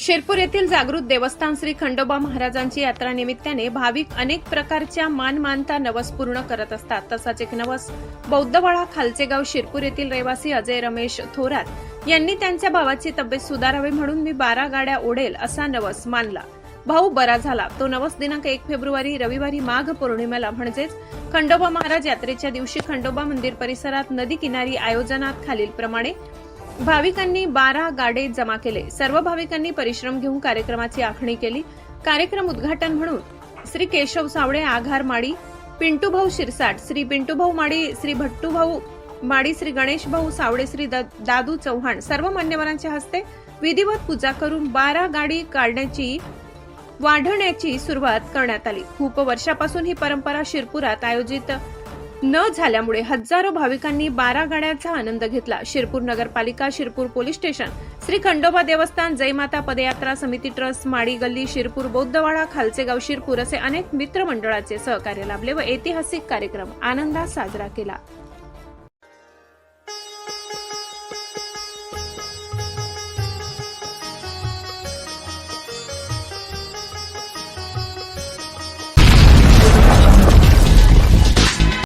शिरपूर येथील जागृत देवस्थान श्री खंडोबा महाराजांची यात्रा निमित्ताने भाविक अनेक प्रकारच्या मानमानता नवस पूर्ण करत असतात। तसाच एक नवस बौद्धवाडा खालचे गाव शिरपूर येथील रहिवासी अजय रमेश थोरात यांनी त्यांच्या भावाची तब्येत सुधारावी म्हणून मी 12 गाड्या ओढेल असा नवस मानला। भाऊ बरा झाला। तो नवस दिनांक 1 फेब्रुवारी रविवारी माघ पौर्णिमेला म्हणजेच खंडोबा महाराज यात्रेच्या दिवशी खंडोबा मंदिर परिसरात नदी किनारी आयोजनात खालीलप्रमाणे भाविकांनी 12 गाडे जमा केले। सर्व भाविकांनी परिश्रम घेऊन कार्यक्रमाची आखणी केली। कार्यक्रम उद्घाटन म्हणून श्री केशव सावळे आघार माडी, पिंटूभाऊ शिरसाट, श्री पिंटूभाऊ माडी, श्री भट्टूभाऊ माडी, श्री गणेश भाऊ सावळे, श्री दादू चव्हाण सर्व मान्यवरांच्या हस्ते विधिवत पूजा करून 12 गाडी काढण्याची वाढण्याची सुरुवात करण्यात आली। खूप वर्षापासून ही परंपरा शिरपुरात आयोजित न झाल्यामुळे हजारो भाविकांनी 12 गाड्यांचा आनंद घेतला। शिरपूर नगरपालिका, शिरपूर पोलीस स्टेशन, श्री खंडोबा देवस्थान, जयमाता पदयात्रा समिती ट्रस्ट, माडी गल्ली, शिरपूर, बौद्धवाडा, खालचे गाव शिरपूर असे अनेक मित्रमंडळाचे सहकार्य लाभले व ऐतिहासिक कार्यक्रम आनंदात साजरा केला।